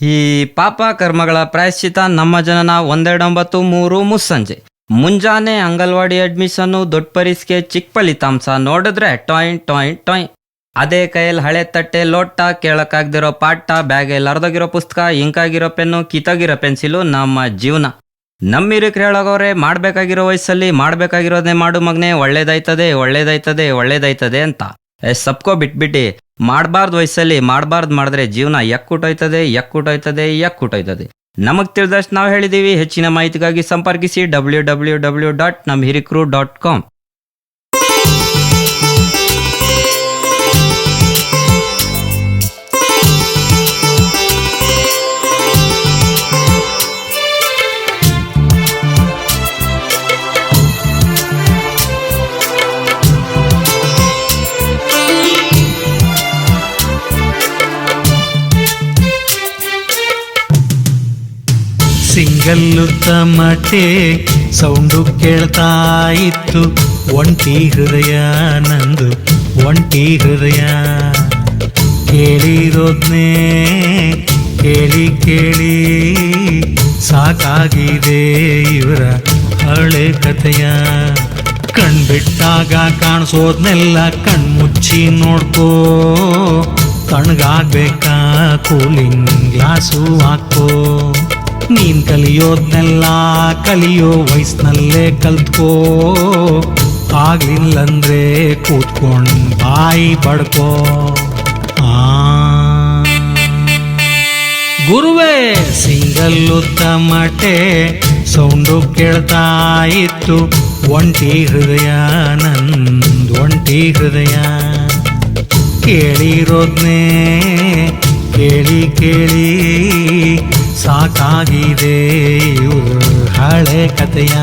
ಈ ಪಾಪ ಕರ್ಮಗಳ ಪ್ರಾಯಶ್ಚಿತ ನಮ್ಮ ಜನನ 1/9/3 ಮುಸ್ಸಂಜೆ ಮುಂಜಾನೆ ಅಂಗನವಾಡಿ ಅಡ್ಮಿಷನ್ನು ದೊಡ್ಡ ಪರಿಸ್ಗೆ ಚಿಕ್ಕ ಫಲಿತಾಂಶ ನೋಡಿದ್ರೆ ಟಾಯ್ ಟಾಯ್ ಟಾಯ್. ಅದೇ ಕೈಯಲ್ಲಿ ಹಳೆ ತಟ್ಟೆ ಲೋಟ, ಕೇಳಕ್ಕಾಗ್ದಿರೋ ಪಾಠ, ಬ್ಯಾಗಲ್ಲಿ ಅರ್ಧೋಗಿರೋ ಪುಸ್ತಕ, ಇಂಕಾಗಿರೋ ಪೆನ್ನು, ಕಿತ್ತೋಗಿರೋ ಪೆನ್ಸಿಲು ನಮ್ಮ ಜೀವನ. ನಮ್ಮಿರಕ್ರು ಹೇಳೋಗವ್ರೆ ಮಾಡಬೇಕಾಗಿರೋ ವಯಸ್ಸಲ್ಲಿ ಮಾಡಬೇಕಾಗಿರೋದನ್ನೇ ಮಾಡು ಮಗನೇ, ಒಳ್ಳೇದಾಯ್ತದೆ ಒಳ್ಳೇದಾಯ್ತದೆ ಒಳ್ಳೇದಾಯ್ತದೆ ಅಂತ. ಸಬ್ಕೋ ಬಿಟ್ಬಿಟ್ಟು ಮಾಡಬಾರ್ದು ವಯಸ್ಸಲ್ಲಿ ಮಾಡಬಾರ್ದು ಮಾಡಿದ್ರೆ ಜೀವನ ಯಕ್ಕುಟೋಯ್ತದೆ. ನಮಗೆ ತಿಳಿದಷ್ಟು ನಾವು ಹೇಳಿದ್ದೀವಿ. ಹೆಚ್ಚಿನ ಮಾಹಿತಿಗಾಗಿ ಸಂಪರ್ಕಿಸಿ www.namhirikru.com. ಸಿಂಗಲ್ಲು ತಮಟೆ ಸೌಂಡು ಕೇಳ್ತಾ ಇತ್ತು, ಒಂಟಿ ಹೃದಯ ನಂದು ಒಂಟಿ ಹೃದಯ. ಕೇಳಿರೋದ್ನೇ ಕೇಳಿ ಕೇಳಿ ಸಾಕಾಗಿದೆ ಇವರ ಹಳೆ ಕಥೆಯ. ಕಣ್ಬಿಟ್ಟಾಗ ಕಾಣಿಸೋದ್ನೆಲ್ಲ ಕಣ್ಮುಚ್ಚಿ ನೋಡ್ಕೋ, ತಣ್ಣಗಾಗ್ಬೇಕಾ ಕೂಲಿಂಗ್ ಗ್ಲಾಸು ಹಾಕೋ. ನೀನ್ ಕಲಿಯೋದ್ನೆಲ್ಲ ಕಲಿಯೋ ವಯಸ್ಸಿನಲ್ಲೇ ಕಲ್ತ್ಕೋ, ಆಗ್ಲಿಲ್ಲಂದ್ರೆ ಕೂತ್ಕೊಂಡ್ ಬಾಯಿ ಬಡ್ಕೋ. ಗುರುವೇ ಸಿಂಗಲ್ಲು ತಮಟೆ ಸೌಂಡು ಕೇಳ್ತಾ ಇತ್ತು, ಒಂಟಿ ಹೃದಯ ನಂದು ಒಂಟಿ ಹೃದಯ. ಕೇಳಿರೋದ್ನೇ ಕೇಳಿ ಕೇಳಿ ಸಾಕಾಗಿದೆ ಇವ್ರ ಹಳೆ ಕಥೆಯ.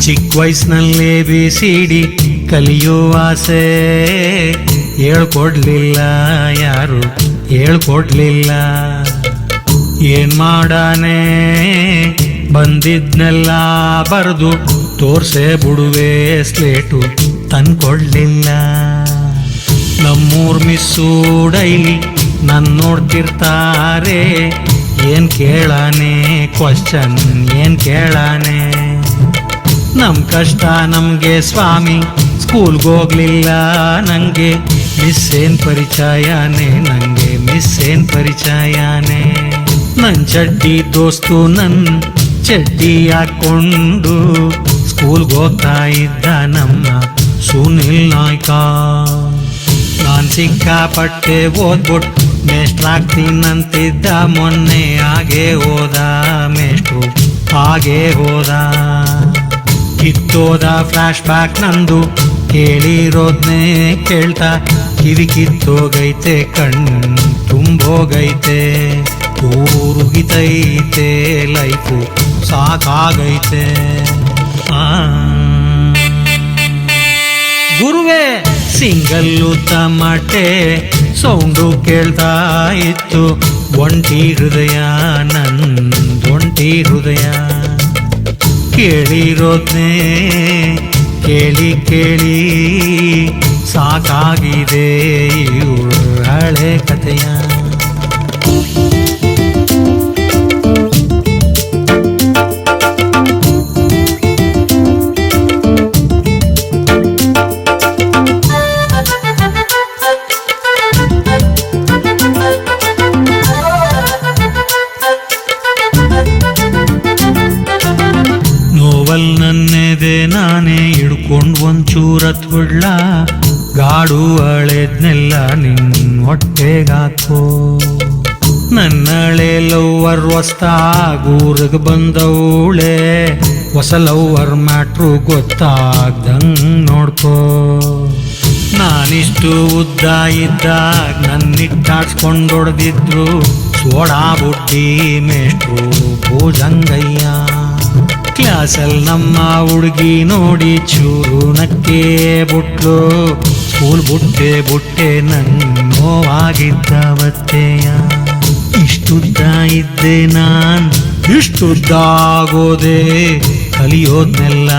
ಚಿಕ್ಕ ವಯಸ್ಸಿನಲ್ಲೇ BCD ಕಲಿಯೋ ಆಸೆ ಹೇಳ್ಕೊಡ್ಲಿಲ್ಲ, ಯಾರು ಹೇಳ್ಕೊಡ್ಲಿಲ್ಲ. ಏನ್ ಮಾಡಾನೆ ಬಂದಿದ್ನೆಲ್ಲ ಬರೆದು ತೋರ್ಸೆ ಬಿಡುವೆ, ಸ್ಲೇಟು ತಂದ್ಕೊಡ್ಲಿಲ್ಲ. ನಮ್ಮೂರ್ ಮಿಸ್ಸು ಡೈಲಿ ನನ್ ನೋಡ್ತಿರ್ತಾರೆ, ಏನ್ ಕೇಳಾನೆ ಕ್ವಶನ್ ಏನ್ ಕೇಳಾನೆ. ನಮ್ ಕಷ್ಟ ನಮ್ಗೆ ಸ್ವಾಮಿ, ಸ್ಕೂಲ್ಗೋಗ್ಲಿಲ್ಲ ನಂಗೆ, ಮಿಸ್ ಏನ್ ಪರಿಚಯನೇ ನಂಗೆ, ಮಿಸ್ ಏನ್ ಪರಿಚಯನೇ. ನನ್ ಚಡ್ಡಿ ದೋಸ್ತು ನನ್ ಚಡ್ಡಿ ಹಾಕೊಂಡು ಸ್ಕೂಲ್ಗೋಗ್ತಾ ಇದ್ದ ನಮ್ಮ ಸುನಿಲ್ ನಾಯ್ಕ. ನಾನ್ ಸಿಕ್ಕಾಪಟ್ಟೆ ಓದ್ಬಿಟ್ಟು ಮೇಷ್ಟ್ರಾಗ್ತೀನಂತಿದ್ದ, ಮೊನ್ನೆ ಹಾಗೆ ಹೋದ ಮೇಷ್ಟ್ರು ಹಾಗೆ ಹೋದ. ಕಿತ್ತೋದ ಫ್ಲಾಶ್ ಬ್ಯಾಕ್ ನಂದು, ಕೇಳಿರೋದ್ನೇ ಕೇಳ್ತಾ ಕಿವಿ ಕಿತ್ತೋಗೈತೆ, ಕಣ್ಣು ತುಂಬೋಗೈತೆ. ಊರುಗಿತೈತೆ ಲೈಫು ಸಾಕಾಗೈತೆ. ಗುರುವೇ ಸಿಂಗಲ್ಲು ತಮಟೆ ಸೌಂಡು ಕೇಳ್ತಾ ಇತ್ತು, ಒಂಟಿ ಹೃದಯ ನಂದು ಒಂಟಿ ಹೃದಯ. ಕೇಳಿರೋದ್ನೇ ಕೇಳಿ ಕೇಳಿ ಸಾಕಾಗಿದೆ ಇವ್ರ ಹಳೆ ಕಥೆಯ. ನನ್ನೆದೆ ನಾನೇ ಹಿಡ್ಕೊಂಡು ಒಂಚೂರತ್ ಬಿಡ್ಲ, ಗಾಡು ಅಳೆದ್ನೆಲ್ಲ ನಿನ್ ಹೊಟ್ಟೆಗಾಕೋ. ನನ್ನಳೆ ಲವ್ವರ್ ಹೊಸ್ತಾಗೂರ್ಗ್ ಬಂದವಳೆ, ಹೊಸ ಲವ್ವರ್ ಮ್ಯಾಟ್ರು ಗೊತ್ತಾಗ್ದಂಗ್ ನೋಡ್ಕೋ. ನಾನಿಷ್ಟು ಉದ್ದ ಇದ್ದಾಗ ನನ್ನಿಟ್ಟಾಡ್ಸ್ಕೊಂಡೊಡ್ದಿದ್ರು ಸೋಡಾ ಬುಡ್ಡಿ ಮೇಷ್ಟ್ರು ಭೋಜಂಗಯ್ಯ. ಕ್ಲಾಸಲ್ಲಿ ನಮ್ಮ ಹುಡುಗಿ ನೋಡಿ ಚೂರು ನಕ್ಕೆ ಬುಟ್ಲು, ಸ್ಕೂಲ್ ಬುಟ್ಟೆ ನೋವಾಗಿದ್ದವತ್ತೆಯ. ಇಷ್ಟುದ್ದ ಇದ್ದೆ ನಾನ್ ಇಷ್ಟುದ್ದ ಆಗೋದೆ, ಕಲಿಯೋದ್ನೆಲ್ಲ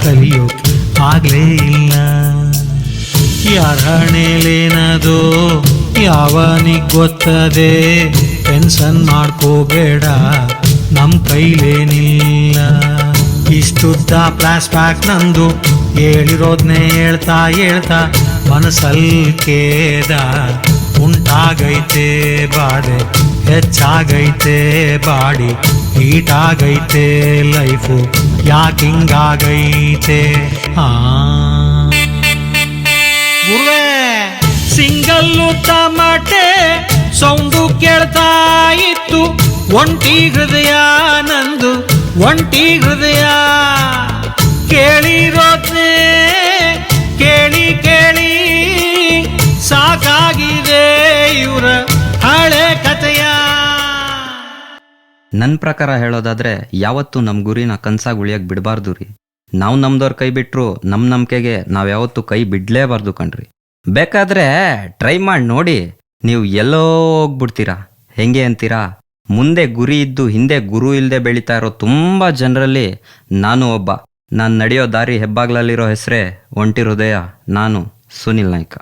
ಕಲಿಯೋಕೆ ಆಗ್ಲೇ ಇಲ್ಲ. ಯಾರ ಹಣೆಲೇನದೋ ಯಾವನಿಗ್ ಗೊತ್ತದೆ, ಟೆನ್ಷನ್ ಮಾಡ್ಕೋಬೇಡ ನಮ್ ಕೈಲೇನಿಲ್ಲ. ಇಷ್ಟುದ್ದ ಫ್ಲಾಶ್ ಬ್ಯಾಕ್ ನಂದು, ಹೇಳಿರೋದ್ನೇ ಹೇಳ್ತಾ ಹೇಳ್ತಾ ಮನಸ್ಸಲ್ಲಿ ಕೇದ ಉಂಟಾಗೈತೆ ಬಾಧೆ, ಹೆಚ್ಚಾಗೈತೆ ಬಾಡಿ, ಹೀಟಾಗೈತೆ ಲೈಫು, ಯಾಕಿಂಗಾಗೈತೆ. ಗುರುವೇ ಸಿಂಗಲ್ಲು ತಮಟೆ ಸೌಂಡು ಕೇಳ್ತಾ ಇತ್ತು, ಒಂಟಿ ಹೃದಯ ನಂದು ಒಂಟಿ ಹೃದಯ. ಕೇಳಿರೋದ್ನೇ ಕೇಳಿ ಕೇಳಿ ಸಾಕಾಗಿದೆ ಇವರ ಹಳೆ ಕಥೆಯ. ನನ್ನ ಪ್ರಕಾರ ಹೇಳೋದಾದ್ರೆ ಯಾವತ್ತೂ ನಮ್ಮ ಗುರಿನ ಕನ್ಸಾಗಿ ಉಳಿಯಕ್ಕೆ ಬಿಡಬಾರ್ದು ರೀ. ನಾವು ನಮ್ದವ್ರ ಕೈ ಬಿಟ್ರು ನಮ್ಮ ನಂಬಿಕೆಗೆ ನಾವು ಯಾವತ್ತೂ ಕೈ ಬಿಡಲೇಬಾರ್ದು ಕಣ್ರಿ. ಬೇಕಾದ್ರೆ ಟ್ರೈ ಮಾಡಿ ನೋಡಿ, ನೀವು ಎಲ್ಲೋ ಹೋಗ್ಬಿಡ್ತೀರಾ. ಹೆಂಗೆ ಅಂತೀರಾ? ಮುಂದೆ ಗುರಿ ಇದ್ದು ಹಿಂದೆ ಗುರು ಇಲ್ಲದೆ ಬೆಳೀತಾ ಇರೋ ತುಂಬ ಜನರಲ್ಲಿ ನಾನು ಒಬ್ಬ. ನಾನು ನಡೆಯೋ ದಾರಿ ಹೆಬ್ಬಾಗ್ಲಲ್ಲಿರೋ ಹೆಸರೇ ಒಂಟಿ ಹೃದಯ. ನಾನು ಸುನಿಲ್ ನಾಯ್ಕ.